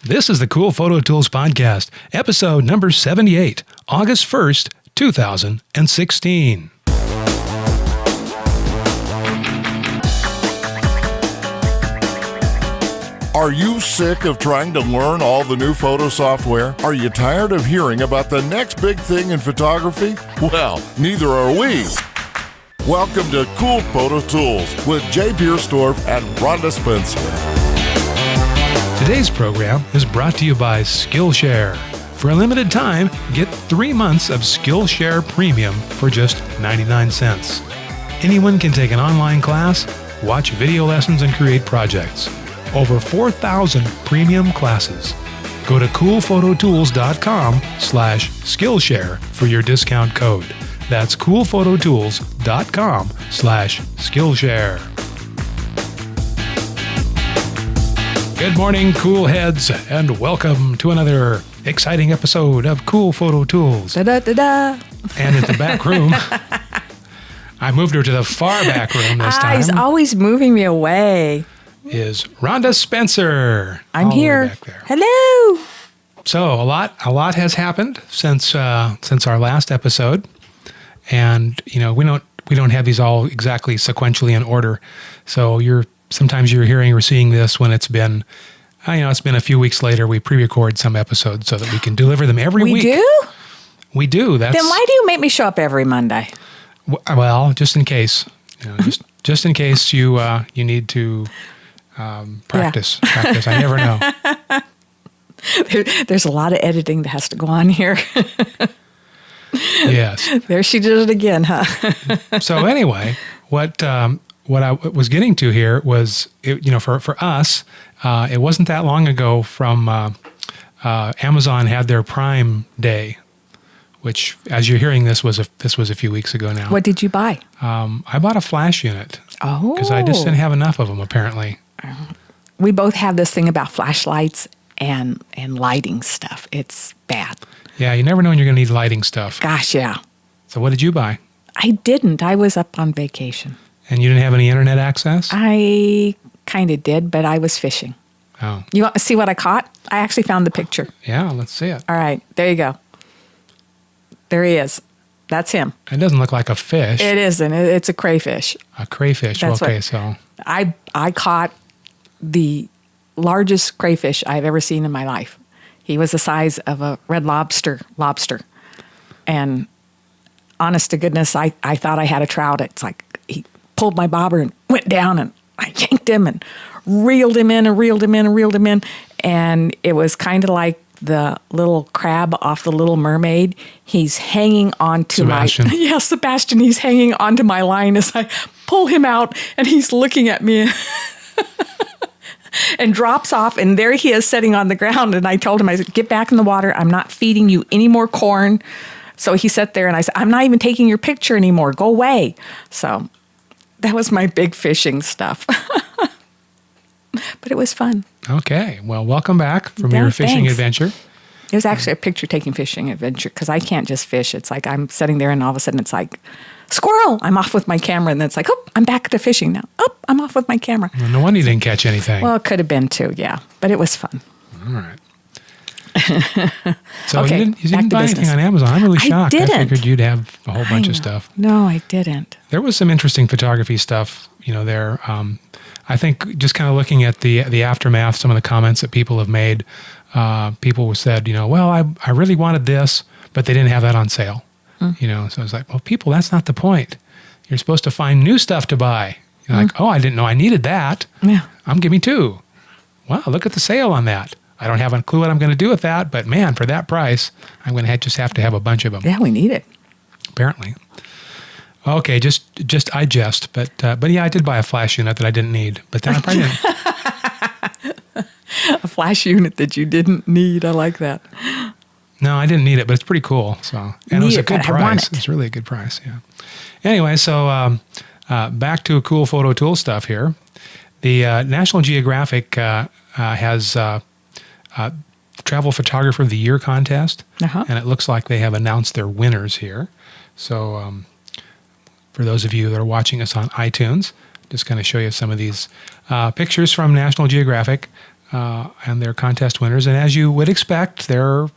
This is the Cool Photo Tools Podcast, episode number 78, August 1st, 2016. Are you sick of trying to learn all the new photo software? Are you tired of hearing about the next big thing in photography? Well, neither are we. Welcome to Cool Photo Tools with Jay Piersdorf and Rhonda Spencer. Today's program is brought to you by Skillshare. For a limited time, get 3 months of Skillshare Premium for just 99 cents. Anyone can take an online class, watch video lessons, and create projects. Over 4,000 premium classes. Go to coolphototools.com/Skillshare for your discount code. That's coolphototools.com/Skillshare. Good morning, cool heads, and welcome to another exciting episode of Cool Photo Tools. Da-da-da-da. And at the back room, I moved her to the far back room this time. He's always moving me away. Is Rhonda Spencer. I'm all the way here. back there. Hello. So a lot has happened since our last episode, and we don't have these all exactly sequentially in order. So sometimes you're hearing or seeing this when it's been it's been a few weeks later. We pre-record some episodes so that we can deliver them every week. We do? We do. Then why do you make me show up every Monday? Well, just in case. Just in case you need to practice. Yeah. Practice. I never know. There's a lot of editing that has to go on here. Yes. There she did it again, huh? So anyway, what I was getting to here was, for us, it wasn't that long ago from Amazon had their Prime Day, which, as you're hearing, this was a few weeks ago now. What did you buy? I bought a flash unit. Oh. Because I just didn't have enough of them, apparently. We both have this thing about flashlights and lighting stuff. It's bad. Yeah, you never know when you're going to need lighting stuff. Gosh, yeah. So what did you buy? I didn't. I was up on vacation. And you didn't have any internet access? I kind of did, but I was fishing. Oh. You want to see what I caught? I actually found the picture. Yeah, let's see it. All right, there you go. There he is. That's him. It doesn't look like a fish. It isn't. It's a crayfish. A crayfish. That's okay, what, so. I caught the largest crayfish I've ever seen in my life. He was the size of a red lobster. And honest to goodness, I thought I had a trout. It's like he pulled my bobber and went down, and I yanked him and reeled him in and reeled him in and reeled him in. And it was kind of like the little crab off The Little Mermaid. He's hanging onto Sebastian. Sebastian. He's hanging onto my line as I pull him out, and he's looking at me and drops off. And there he is sitting on the ground. And I told him, I said, get back in the water. I'm not feeding you any more corn. So he sat there, and I said, I'm not even taking your picture anymore. Go away. So that was my big fishing stuff. But it was fun. Okay. Well, welcome back from Yeah, your fishing thanks. adventure. It was actually a picture-taking fishing adventure because I can't just fish. It's like I'm sitting there, and all of a sudden it's like, squirrel! I'm off with my camera, and then it's like, oh, I'm back to fishing now. Oh, I'm off with my camera. Well, no wonder you didn't catch anything. Well, it could have been too, yeah. But it was fun. All right. So Okay, you didn't back to buy anything business. on Amazon. I'm really shocked. I didn't. figured you'd have a whole bunch I of know. stuff. No, I didn't. There was some interesting photography stuff, there. I think just kind of looking at the aftermath, some of the comments that people have made, people said, well, I really wanted this, but they didn't have that on sale. So it's like, well, people, that's not the point. You're supposed to find new stuff to buy. You're like, oh, I didn't know I needed that. Yeah. Give me two. Wow, look at the sale on that. I don't have a clue what I'm going to do with that, but man, for that price, I'm going to just have to have a bunch of them. Yeah, we need it. Apparently. Okay, I jest, but yeah, I did buy a flash unit that I didn't need, but then I probably didn't. A flash unit that you didn't need. I like that. No, I didn't need it, but it's pretty cool. So, and it was a good but I want price. it. It's really a good price. Yeah. Anyway, so back to cool photo tool stuff here. The National Geographic has Travel Photographer of the Year contest, and it looks like they have announced their winners here. So, for those of you that are watching us on iTunes, just going to show you some of these pictures from National Geographic. and they're contest winners. And as you would expect, they're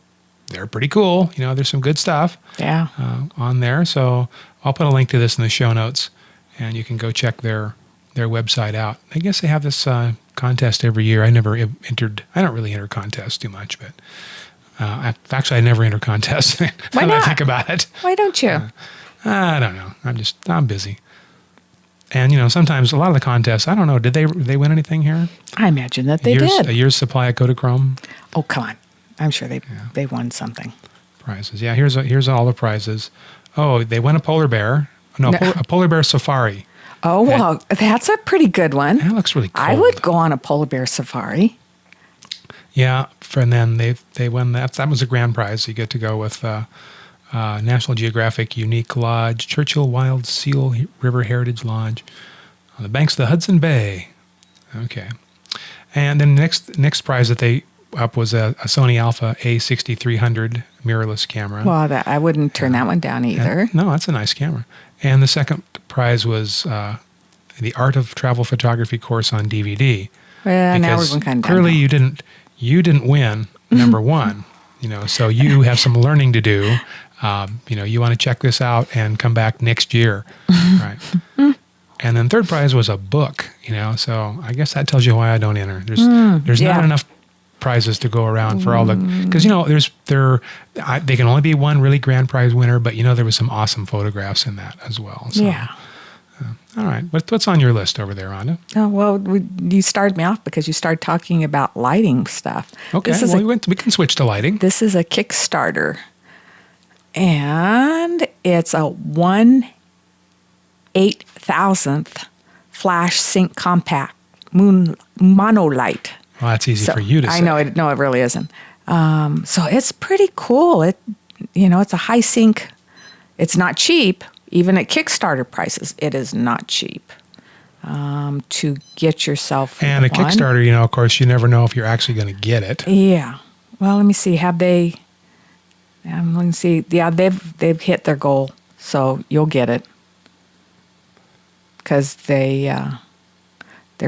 pretty cool. You know, there's some good stuff on there. So I'll put a link to this in the show notes, and you can go check their website out. I guess they have this contest every year. I never entered. I don't really enter contests too much, but actually, I never enter contests. Why not? I think about it. Why don't you? I don't know. I'm busy. And, you know, sometimes a lot of the contests, I don't know, did they win anything here? I imagine that they did. A year's supply of Kodachrome Oh, come on. I'm sure they won something. prizes. Yeah, here's all the prizes. Oh, they won a polar bear. No, a polar bear safari. Oh, well, that's a pretty good one. That looks really cool. I would go on a polar bear safari. Yeah, and then they won that. That was a grand prize. You get to go with National Geographic Unique Lodge, Churchill Wild Seal River Heritage Lodge, on the banks of the Hudson Bay. Okay, and then next prize that they up was a Sony Alpha A6300 mirrorless camera. Well, I wouldn't turn that one down either. And, no, that's a nice camera. And the second prize was the Art of Travel Photography course on DVD. Well, now we're going kind of clearly downhill. you didn't win number one. You know, so you have some learning to do. You know, you want to check this out and come back next year, right? And then third prize was a book. You know, so I guess that tells you why I don't enter. There's not enough prizes to go around for all the, because you know they can only be one really grand prize winner, but you know there was some awesome photographs in that as well. So, yeah. All right, what's on your list over there, Rhonda? Oh, well, you started me off because you started talking about lighting stuff. Okay, we can switch to lighting. This is a Kickstarter, and it's a 1/8,000th flash sync compact monolight. Well, that's easy for you to say. I know it. No, it really isn't. So it's pretty cool. It's a high sync. It's not cheap. Even at Kickstarter prices, it is not cheap to get yourself And a Kickstarter, you know, of course, you never know if you're actually going to get it. Yeah. Well, let me see. Have they? Let me see. Yeah, they've hit their goal, so you'll get it because their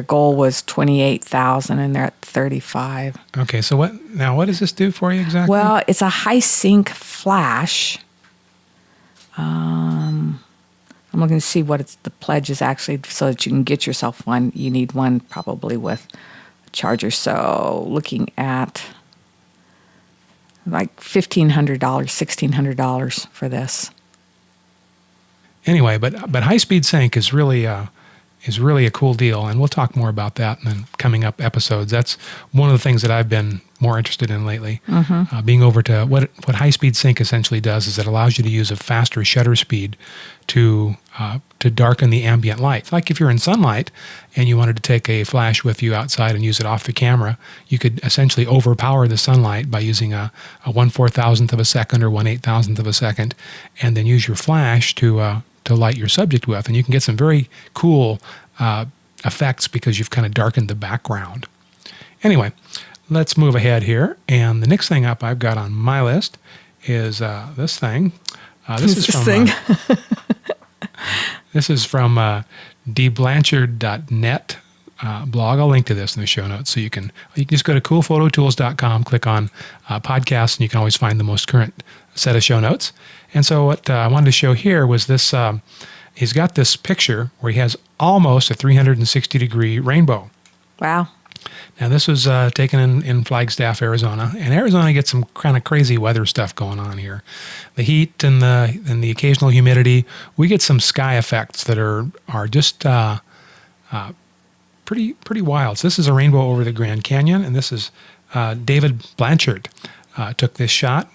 goal was 28,000 and they're at 35. Okay, so what does this do for you exactly? Well, it's a high sync flash. I'm looking to see what the pledge is actually so that you can get yourself one. You need one probably with a charger. So looking at like $1,500, $1,600 for this. Anyway, but high speed sync is really a cool deal, and we'll talk more about that in the coming up episodes. That's one of the things that I've been more interested in lately. Being over to what high speed sync essentially does is it allows you to use a faster shutter speed to darken the ambient light. Like if you're in sunlight and you wanted to take a flash with you outside and use it off the camera, you could essentially overpower the sunlight by using a 1/4000th of a second or 1/8000th of a second, and then use your flash to light your subject with, and you can get some very cool effects because you've kind of darkened the background. Anyway, let's move ahead here, and the next thing up I've got on my list is this thing. This is from dblanchard.net blog. I'll link to this in the show notes, so you can just go to coolphototools.com, click on podcasts, and you can always find the most current set of show notes. And so what I wanted to show here was this. He's got this picture where he has almost a 360-degree rainbow. Wow. Now, this was taken in Flagstaff, Arizona. And Arizona gets some kind of crazy weather stuff going on here. The heat and the occasional humidity. We get some sky effects that are just pretty wild. So this is a rainbow over the Grand Canyon, and this is David Blanchard took this shot.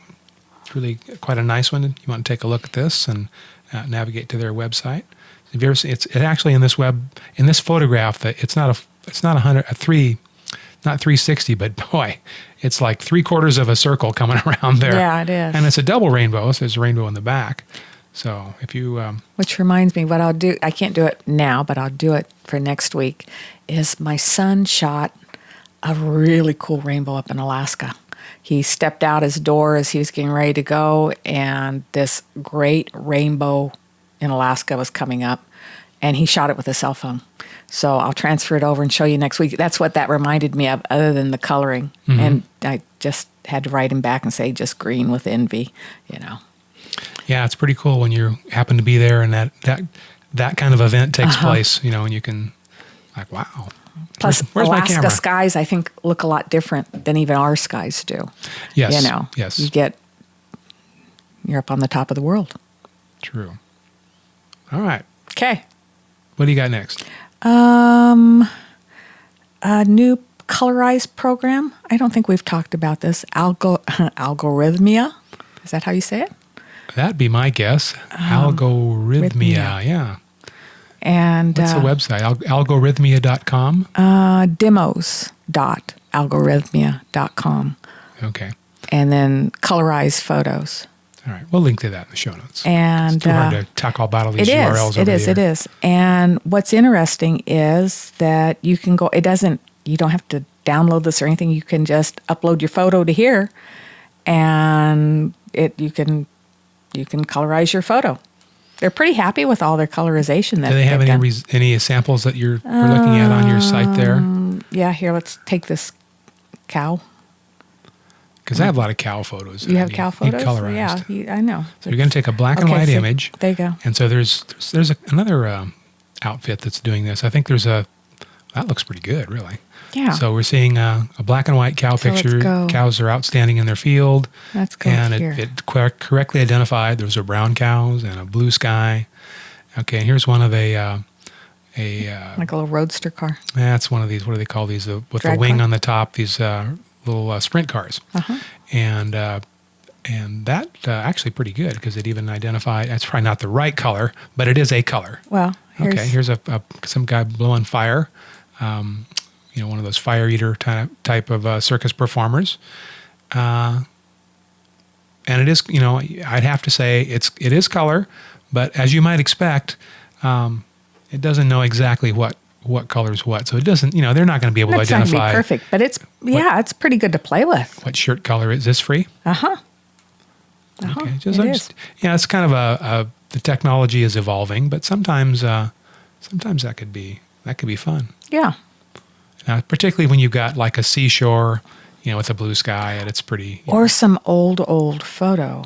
It's really quite a nice one. You want to take a look at this and navigate to their website. If you ever see, it's actually in this photograph that it's not 360, but boy, it's like 3/4 of a circle coming around there. Yeah, it is. And it's a double rainbow, so there's a rainbow in the back. So if you... Which reminds me, what I'll do, I can't do it now, but I'll do it for next week, is my son shot a really cool rainbow up in Alaska. He stepped out his door as he was getting ready to go, and this great rainbow in Alaska was coming up. and he shot it with a cell phone. So I'll transfer it over and show you next week. That's what that reminded me of, other than the coloring. And I just had to write him back and say, just green with envy, you know. Yeah, it's pretty cool when you happen to be there and that kind of event takes place, you know, and you can, like, wow. Plus, Where's my Alaska camera? skies, I think, look a lot different than even our skies do. Yes. You know, Yes. you're up on the top of the world. True. All right. Okay. What do you got next? A new colorized program. I don't think we've talked about this. Algorithmia. Is that how you say it? That'd be my guess. Algorithmia. Yeah. And What's the website? Algorithmia.com? Demos.algorithmia.com. Okay. And then colorized photos. All right. We'll link to that in the show notes. And it's too hard to talk all about all these URLs It over is. the air. It is. And what's interesting is that you can go. You don't have to download this or anything. You can just upload your photo to here, and you can colorize your photo. They're pretty happy with all their colorization. Do they have any samples that you're looking at on your site there? Yeah. Here, let's take this cow. Because I have a lot of cow photos. You have cow photos? Colorized. Yeah, I know. So you're going to take a black and white image. There you go. And so there's another outfit that's doing this. I think that looks pretty good, really. Yeah. So we're seeing a black and white cow picture. Cows are out standing in their field. Let's go and here. it correctly identified. Those are brown cows and a blue sky. Okay, and here's one of like a little roadster car. That's one of these. What do they call these? With Drag the wing car? on the top. These little sprint cars. And that actually pretty good because it even identified. That's probably not the right color, but it is a color. Well, here's some guy blowing fire. One of those fire eater type of circus performers. And it is, I'd have to say it is color, but as you might expect, it doesn't know exactly what color's what. So it doesn't, they're not going to be able to identify. That's not going to be perfect, but it's pretty good to play with. What shirt color is this free? Okay. It is. Yeah, it's kind of the technology is evolving, but sometimes that could be fun. Yeah. Particularly when you've got like a seashore, with a blue sky, and it's pretty. Or some old photo.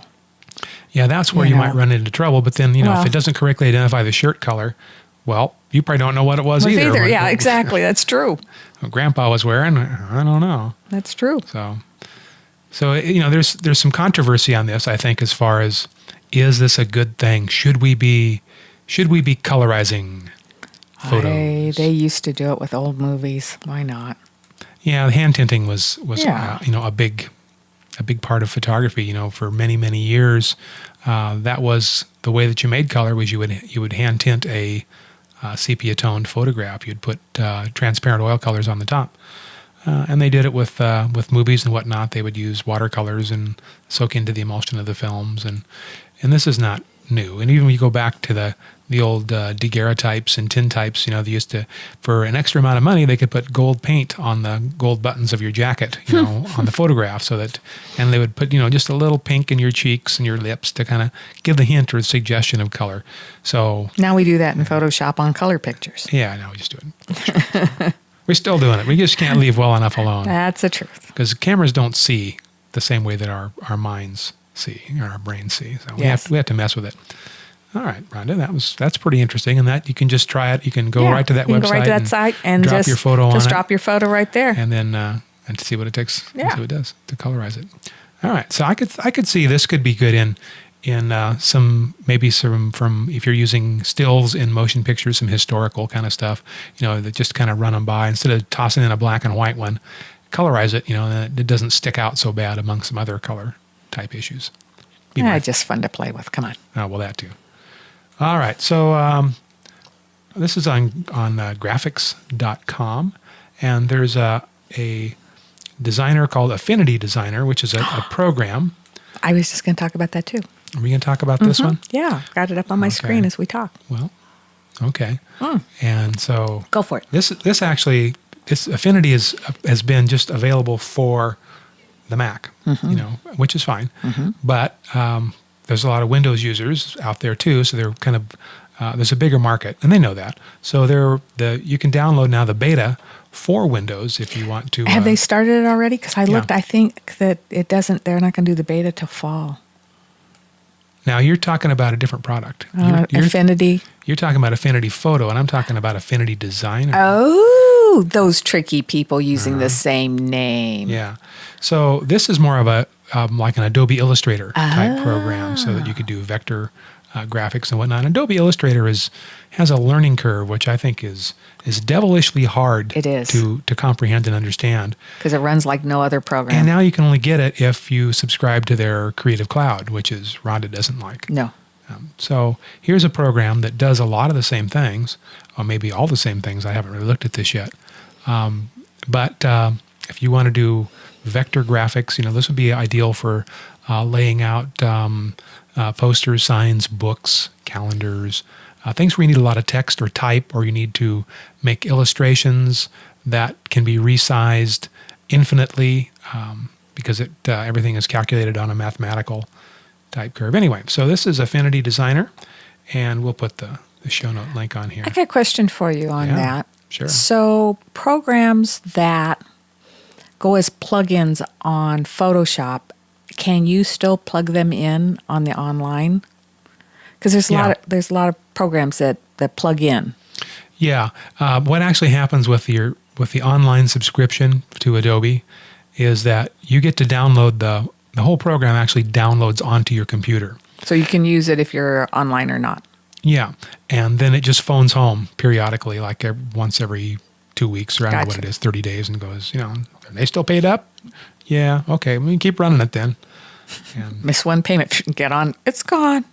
Yeah, that's where you might run into trouble. But then, if it doesn't correctly identify the shirt color, well, you probably don't know what it was either. Yeah, exactly. That's true. What Grandpa was wearing, I don't know. That's true. So there's some controversy on this, I think, as far as, is this a good thing? Should we be colorizing photos? They used to do it with old movies. Why not? Yeah, the hand tinting was a big part of photography. For many, many years, that was the way that you made color. Was you would hand tint a sepia toned photograph. You'd put transparent oil colors on the top, and they did it with movies and whatnot. They would use watercolors and soak into the emulsion of the films, and this is not new. And even when you go back to the old daguerreotypes and tintypes, they used to, for an extra amount of money, they could put gold paint on the gold buttons of your jacket, on the photograph, and they would put, just a little pink in your cheeks and your lips to kind of give the hint or the suggestion of color. So now we do that in Photoshop on color pictures. Yeah, now we just do it in Photoshop. We're still doing it. We just can't leave well enough alone. That's the truth. Because cameras don't see the same way that our minds see, or our brains see. So we have to mess with it. All right, Rhonda, that's pretty interesting. And that you can just try it. You can go right to that website. You can go right to that site and drop your photo on it. Just drop your photo right there. And then and see what it takes. See what it does to colorize it. All right. So I could see this could be good in some from if you're using stills in motion pictures, some historical kind of stuff, that just kind of run them by instead of tossing in a black and white one, colorize it, and it doesn't stick out so bad among some other color type issues. Just fun to play with. Come on. Oh, well, that too. All right. So this is on graphics.com, and there's a designer called Affinity Designer, which is a program. I was just going to talk about that too. Are we going to talk about this one? Yeah, got it up on my screen as we talk. Well, okay. And so go for it. This Affinity has been just available for the Mac, which is fine. But there's a lot of Windows users out there too, so they're kind of there's a bigger market, and they know that. So you can download now the beta for Windows if you want to. Have they started it already? Because I looked. I think that it doesn't. They're not going to do the beta till fall. Now you're talking about a different product. Affinity. You're talking about Affinity Photo, and I'm talking about Affinity Designer. Oh, those tricky people using the same name. Yeah. So this is more of a like an Adobe Illustrator type program, so that you could do vector graphics and whatnot. Adobe Illustrator has a learning curve, which I think is devilishly hard. It is. to comprehend and understand. Because it runs like no other program. And now you can only get it if you subscribe to their Creative Cloud, which is Rhonda doesn't like. No. So here's a program that does a lot of the same things, or maybe all the same things. I haven't really looked at this yet. But if you want to do vector graphics, this would be ideal for laying out posters, signs, books, calendars, things where you need a lot of text or type, or you need to make illustrations that can be resized infinitely because everything is calculated on a mathematical type curve. Anyway, so this is Affinity Designer, and we'll put the show note link on here. I got a question for you on that. Sure. So programs that go as plugins on Photoshop, can you still plug them in on the online? Because there's a lot of programs that plug in. Yeah. What actually happens with the online subscription to Adobe is that you get to download the whole program actually downloads onto your computer. So you can use it if you're online or not. Yeah. And then it just phones home periodically, like once every 2 weeks, or I don't know what it is, 30 days, and goes, are they still paid up? Yeah. Okay. We can keep running it then. And miss one payment, get on, it's gone.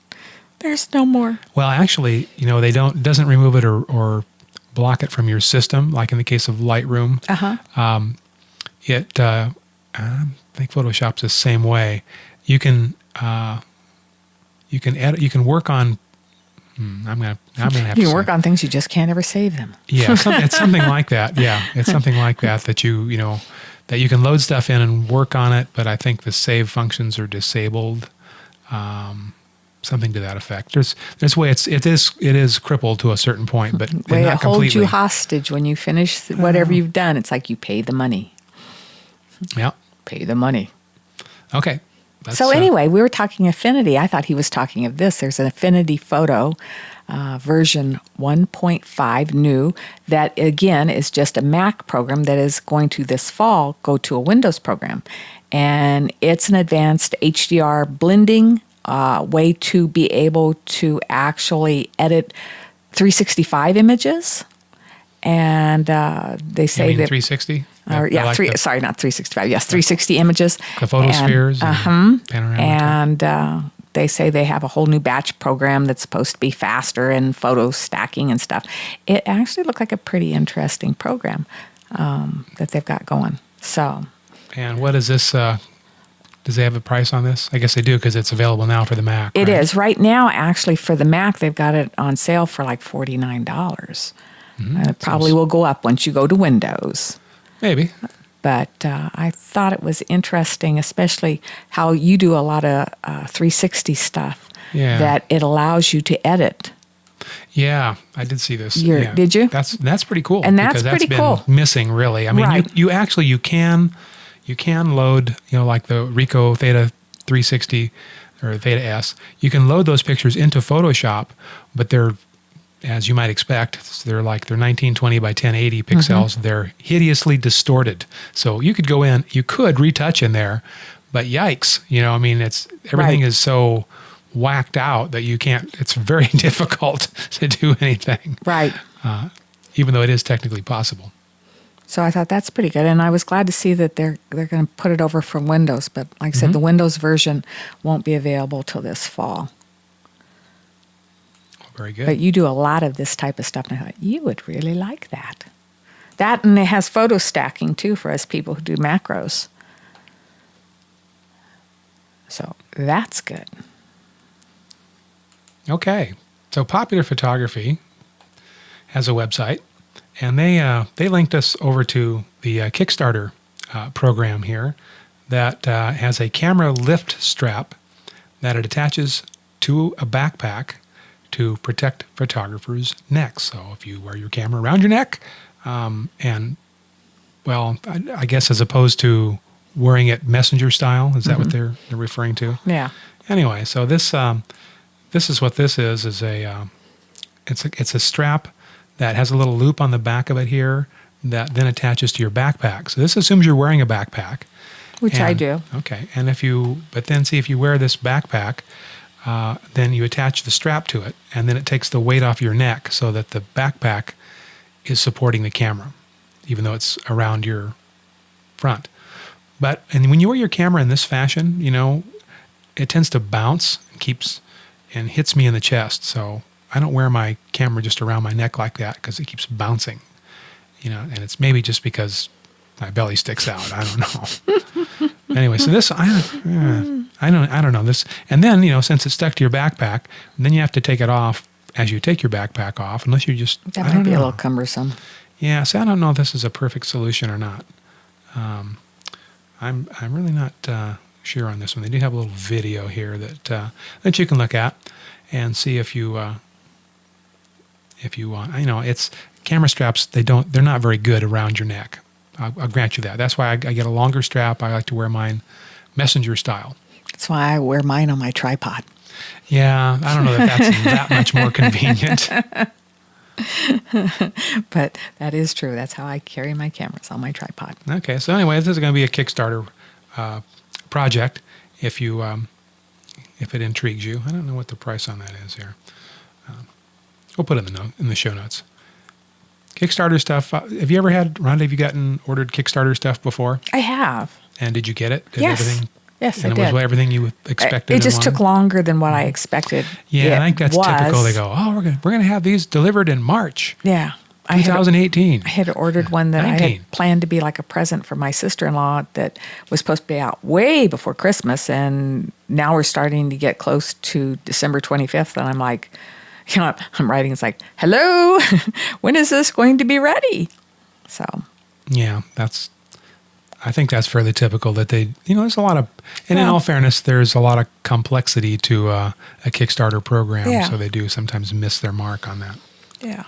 There's no more. Well, actually, it doesn't remove it or block it from your system, like in the case of Lightroom. I think Photoshop's the same way. You can edit. You can work on. I'm gonna have to. You can work on things, you just can't ever save them. Yeah, it's something like that. Yeah, it's something like that that that you can load stuff in and work on it, but I think the save functions are disabled. Something to that effect. There's way it is crippled to a certain point, but way not it holds completely. you hostage when you finish whatever you've done. It's like you pay the money. Yeah. Pay the money. Okay. So anyway, we were talking Affinity. I thought he was talking of this. There's an Affinity Photo version 1.5 new that, again, is just a Mac program that is going to this fall go to a Windows program. And it's an advanced HDR blending way to be able to actually edit 365 images. And they say that 360? Or, yeah, sorry, not 365. Yes, 360 images. The photospheres and panorama. And they say they have a whole new batch program that's supposed to be faster and photo stacking and stuff. It actually looked like a pretty interesting program that they've got going. So. And what is this? Does they have a price on this? I guess they do because it's available now for the Mac. It is. Right now, actually, for the Mac, they've got it on sale for like $49. And it probably will go up once you go to Windows. Maybe. But I thought it was interesting, especially how you do a lot of 360 stuff, that it allows you to edit. Yeah, I did see this. Did you? That's pretty cool. And that's pretty cool. That's been missing, really. I mean, you can load, like the Ricoh Theta 360 or Theta S. You can load those pictures into Photoshop, but they're, as you might expect, they're 1920 by 1080 pixels. They're hideously distorted. So you could go in, you could retouch in there, but yikes, everything is so whacked out that you can't. It's very difficult to do anything. Right. Even though it is technically possible. So I thought that's pretty good, and I was glad to see that they're going to put it over from Windows. But like I said, the Windows version won't be available till this fall. Very good. But you do a lot of this type of stuff, and I thought, you would really like that. That, and it has photo stacking, too, for us people who do macros. So that's good. Okay. So Popular Photography has a website, and they linked us over to the Kickstarter program here that has a camera lift strap that it attaches to a backpack, to protect photographers' necks. So if you wear your camera around your neck, and well, I guess as opposed to wearing it messenger style, is that what they're referring to? Yeah. Anyway, so this is what this is it's a strap that has a little loop on the back of it here that then attaches to your backpack. So this assumes you're wearing a backpack. Which I do. Okay. And if you wear this backpack, then you attach the strap to it, and then it takes the weight off your neck so that the backpack is supporting the camera, even though it's around your front. And when you wear your camera in this fashion, it tends to bounce and hits me in the chest. So I don't wear my camera just around my neck like that because it keeps bouncing, and it's maybe just because my belly sticks out. I don't know. Anyway, so this, I don't know this. And then, since it's stuck to your backpack, then you have to take it off as you take your backpack off, unless you just, That might be a little cumbersome. Yeah, so I don't know if this is a perfect solution or not. I'm really not sure on this one. They do have a little video here that you can look at and see if you want. It's camera straps. They're not very good around your neck. I'll grant you that. That's why I get a longer strap. I like to wear mine messenger style. That's why I wear mine on my tripod. Yeah, I don't know that that's that much more convenient. But that is true. That's how I carry my cameras, on my tripod. Okay, so anyway, this is going to be a Kickstarter project. If it intrigues you, I don't know what the price on that is here. We'll put it in the show notes. Kickstarter stuff. Have you ever Rhonda? Have you ordered Kickstarter stuff before? I have. And did you get it? Yes. Yes, I did. And was everything you expected? It just took longer than what I expected. Yeah, I think that's typical. They go, "Oh, we're gonna have these delivered in March." Yeah. 2018. I had ordered one that 19. I had planned to be like a present for my sister-in-law that was supposed to be out way before Christmas, and now we're starting to get close to December 25th, and I'm like, I'm writing, it's like, hello, when is this going to be ready? So. Yeah, I think that's fairly typical that there's a lot of, and in all fairness, there's a lot of complexity to a Kickstarter program, so they do sometimes miss their mark on that. Yeah.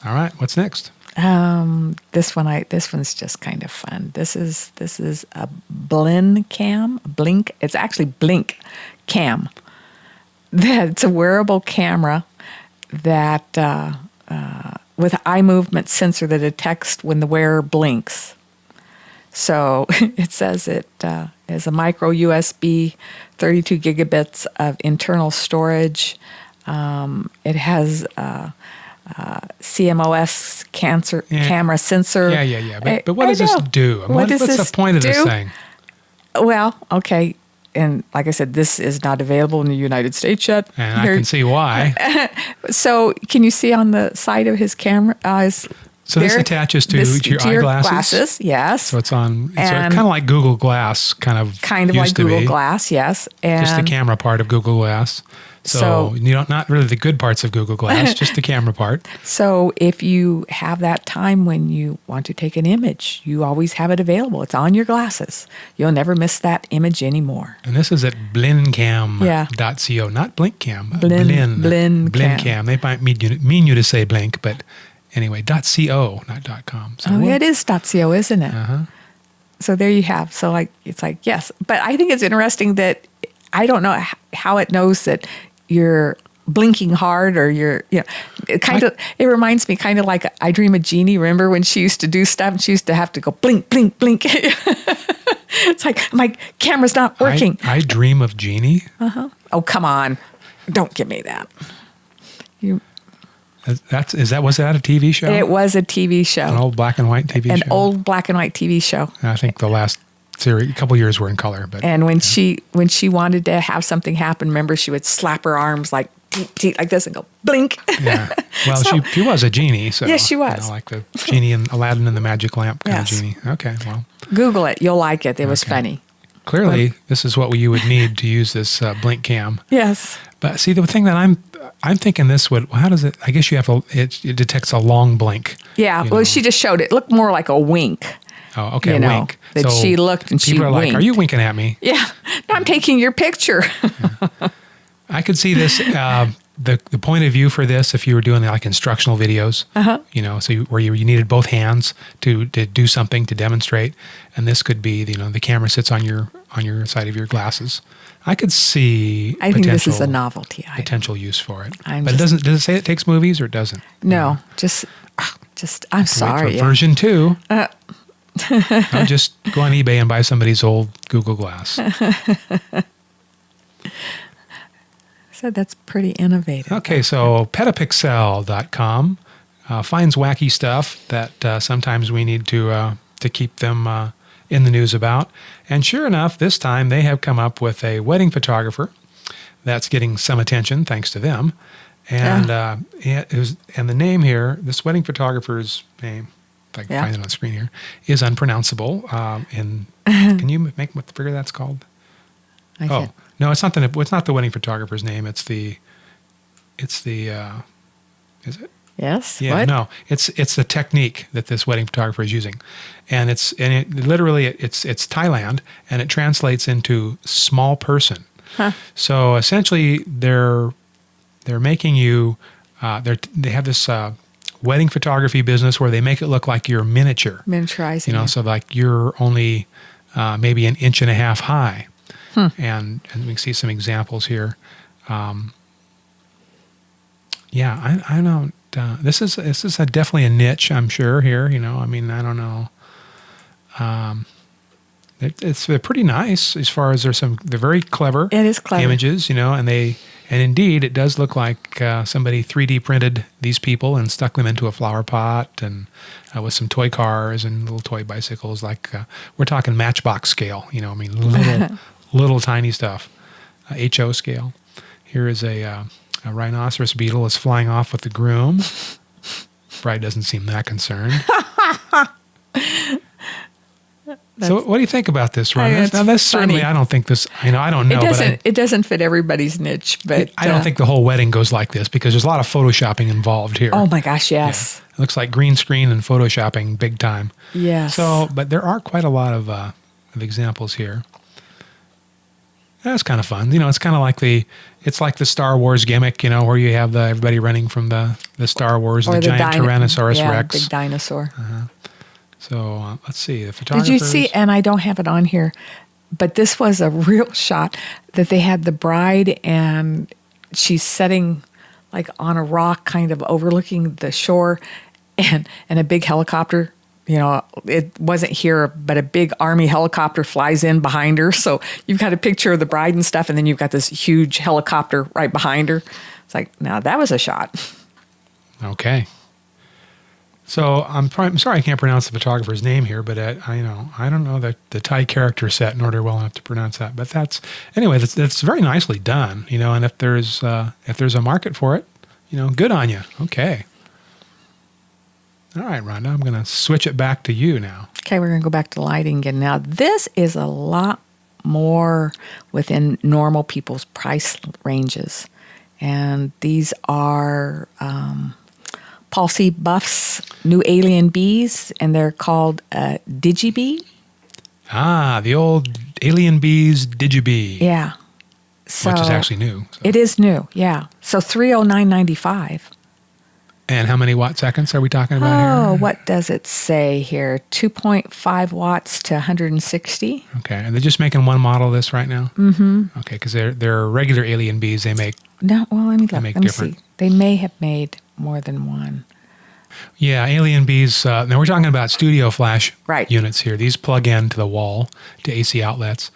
All right, what's next? This one's just kind of fun. This is a BlinkCam. It's actually BlinkCam. It's a wearable camera that with eye movement sensor that detects when the wearer blinks. So it says it is a micro USB, 32 gigabits of internal storage. It has CMOS camera sensor. Yeah. But what does this do? What's the point of this thing? Well, okay. And like I said, this is not available in the United States yet. And I can see why. So can you see on the side of his camera? So this attaches to your eyeglasses? Yes. So it's kind of like Google Glass, kind of like Google Glass, yes. And just the camera part of Google Glass. So not really the good parts of Google Glass, just the camera part. So if you have that time when you want to take an image, you always have it available. It's on your glasses. You'll never miss that image anymore. And this is at BlinkCam.co, not BlinkCam. BlinkCam. They might mean you to say blink, but anyway, .co, not .com. So it is .co, isn't it? Uh-huh. So there you have. So it's like, yes. But I think it's interesting that I don't know how it knows that you're blinking hard or it reminds me kind of like I Dream of Jeannie. Remember when she used to do stuff and she used to have to go blink, blink, blink. It's like, my camera's not working. I Dream of Jeannie? Uh-huh. Oh, come on. Don't give me that. Was that a TV show? It was a TV show. An old black and white TV show? An old black and white TV show. I think the last series, a couple years were in color. And when she wanted to have something happen, remember, she would slap her arms like like this and go blink. Yeah. Well, she was a genie. So, yes, she was. Like the genie in Aladdin and the Magic Lamp kind of genie. Okay, well. Google it. You'll like it. It was funny. Clearly, this is what you would need to use this BlinkCam. Yes. But see, the thing that I'm thinking this would, how does it, I guess you have to, it detects a long blink. Yeah. Well, she just showed it. It looked more like a wink. Oh, okay, a wink. That she looked and she winked. People are like, are you winking at me? Yeah. No, I'm taking your picture. I could see this the point of view for this, if you were doing like instructional videos, where you needed both hands to do something to demonstrate, and this could be the camera sits on your side of your glasses. I could see. I think this is a novelty item. Potential use for it, but it doesn't. Does it say it takes movies or it doesn't? No, just. I'm sorry. Version 2. I'll just go on eBay and buy somebody's old Google Glass. So that's pretty innovative. Okay, so Petapixel.com finds wacky stuff that sometimes we need to keep them in the news about. And sure enough, this time they have come up with a wedding photographer that's getting some attention thanks to them. And and the name here, this wedding photographer's name, if I can find it on the screen here, is unpronounceable. Can you make what the figure that's called? No, it's not the wedding photographer's name. It's the is it? Yes. Yeah. What? No, it's the technique that this wedding photographer is using, and it's Thailand, and it translates into small person. Huh. So essentially, they're making you. They have this wedding photography business where they make it look like you're miniaturizing. So like you're only maybe an inch and a half high. And we can see some examples here. I don't. This is definitely a niche, I'm sure. Here, I don't know. It's pretty nice as far as they're very clever. It is clever images, and indeed it does look like somebody 3D printed these people and stuck them into a flower pot and with some toy cars and little toy bicycles. Like we're talking Matchbox scale, little tiny stuff, HO scale. Here is a rhinoceros beetle is flying off with the groom. Bride doesn't seem that concerned. So what do you think about this, Ron? Now, that's certainly, I don't think this, I don't know. It doesn't fit everybody's niche, but... I don't think the whole wedding goes like this because there's a lot of photoshopping involved here. Oh my gosh, yes. Yeah. It looks like green screen and photoshopping big time. Yes. So, but there are quite a lot of examples here. That's kind of fun. It's kind of like it's like the Star Wars gimmick, where you have everybody running from the Star Wars, the giant Tyrannosaurus Rex. Big dinosaur. So let's see. The photographers. Did you see, and I don't have it on here, but this was a real shot that they had the bride and she's sitting like on a rock kind of overlooking the shore and a big helicopter. It wasn't here, but a big Army helicopter flies in behind her. So you've got a picture of the bride and stuff, and then you've got this huge helicopter right behind her. It's like, now that was a shot. Okay. So I'm sorry I can't pronounce the photographer's name here, but I don't know the Thai character set in order well enough to pronounce that. But that's very nicely done, And if there's a market for it, good on you. Okay. All right, Rhonda, I'm going to switch it back to you now. Okay, we're going to go back to lighting again. Now, this is a lot more within normal people's price ranges. And these are Paul C. Buff's new alien bees, and they're called DigiBee. Ah, the old alien bees DigiBee. Yeah. So which is actually new. So. It is new, yeah. So $309.95. And how many watt seconds are we talking about here? Oh, what does it say here? 2.5 watts to 160. Okay, and they're just making one model of this right now? Mm-hmm. Okay, because they're regular alien bees. They make... No, well, let me look. Let me see. They may have made more than one. Yeah, alien bees. Now we're talking about studio flash units here. These plug in to the wall to AC outlets.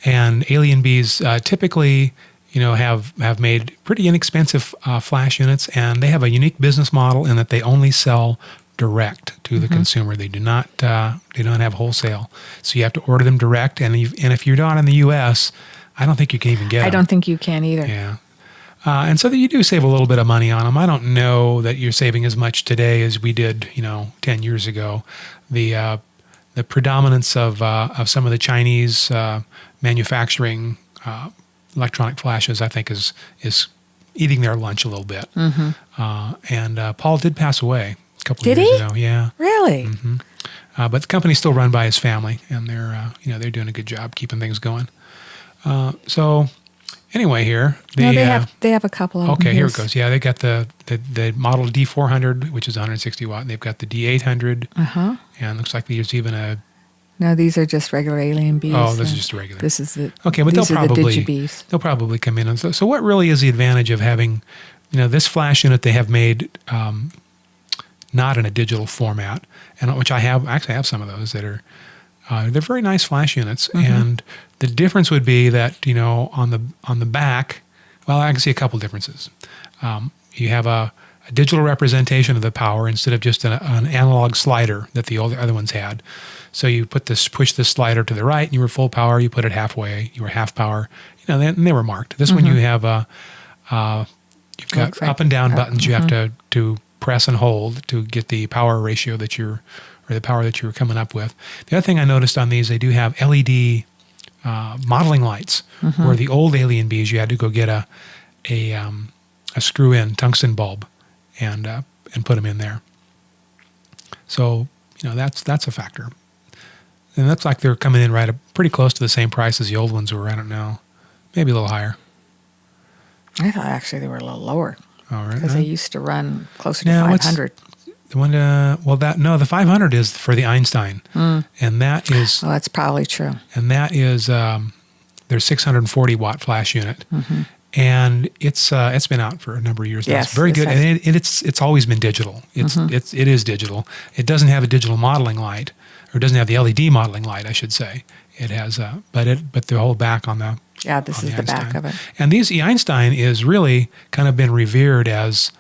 And alien bees typically... have made pretty inexpensive flash units, and they have a unique business model in that they only sell direct to the consumer. They do not have wholesale, so you have to order them direct. And if you're not in the U.S., I don't think you can even get them. I don't think you can either. Yeah, and so that you do save a little bit of money on them. I don't know that you're saving as much today as we did, 10 years ago. The predominance of some of the Chinese manufacturing. Electronic flashes, I think, is eating their lunch a little bit. Mm-hmm. And Paul did pass away a couple of years ago. Yeah, really. Mm-hmm. But the company's still run by his family, and they're doing a good job keeping things going. So anyway, here No, they have a couple of them. okay, here it goes. Yeah, they got the model D400, which is 160 watt. And they've got the D800. And looks like there's even a. No, these are just regular alien bees. Oh, this is just a regular. This is the. Okay, but these are the digibees. they'll probably come in. So what really is the advantage of having, this flash unit they have made not in a digital format, and which I actually have some of those that are. They're very nice flash units, and the difference would be that on the back, well, I can see a couple differences. You have a digital representation of the power instead of just an analog slider that the other ones had. So you push this slider to the right, and you were full power. You put it halfway, you were half power. And they were marked. This one you have you've got up and down buttons you have to press and hold to get the power ratio the power that you're coming up with. The other thing I noticed on these, they do have LED modeling lights, where the old alien bees you had to go get a screw-in tungsten bulb and put them in there. So that's a factor, and that's like they're coming in pretty close to the same price as the old ones were. I don't know, maybe a little higher. I thought actually they were a little lower. All right, because they used to run closer to 500. The one, the 500 is for the Einstein, and that is. Well, that's probably true. And that is their 640 watt flash unit, and it's been out for a number of years now. Yes, it's very good, and it's always been digital. It is digital. It doesn't have a digital modeling light, or it doesn't have the LED modeling light, I should say. It has but the whole back on the. Yeah, this is the back of it. And the Einstein is really kind of been revered as.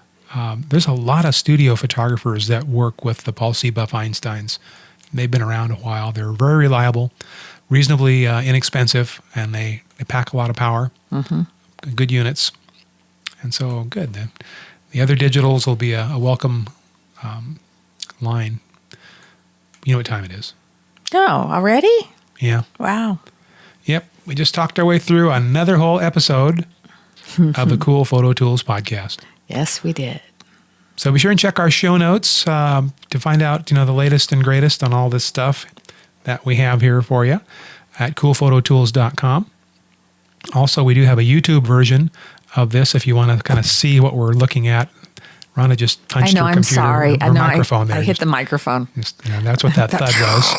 There's a lot of studio photographers that work with the Paul C. Buff Einsteins. They've been around a while. They're very reliable, reasonably inexpensive, and they pack a lot of power. Good units, and so good. The other digitals will be a welcome line. You know what time it is? Oh, already? Yeah. Wow. Yep. We just talked our way through another whole episode of the Cool Photo Tools podcast. Yes, we did. So be sure and check our show notes to find out, the latest and greatest on all this stuff that we have here for you at coolphototools.com. Also, we do have a YouTube version of this if you want to kind of see what we're looking at. Rhonda just punched her computer. I'm sorry. Or microphone there. I hit the microphone. That's what that thud was.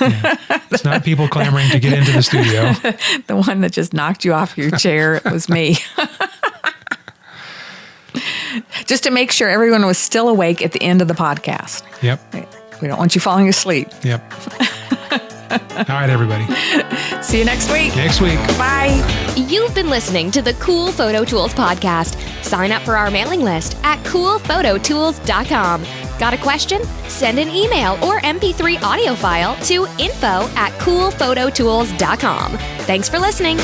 Yeah. It's not people clamoring to get into the studio. The one that just knocked you off your chair was me. Just to make sure everyone was still awake at the end of the podcast. Yep. We don't want you falling asleep. Yep. All right, everybody. See you next week. Bye. You've been listening to the Cool Photo Tools podcast. Sign up for our mailing list at coolphototools.com. Got a question? Send an email or MP3 audio file to info@coolphototools.com. Thanks for listening.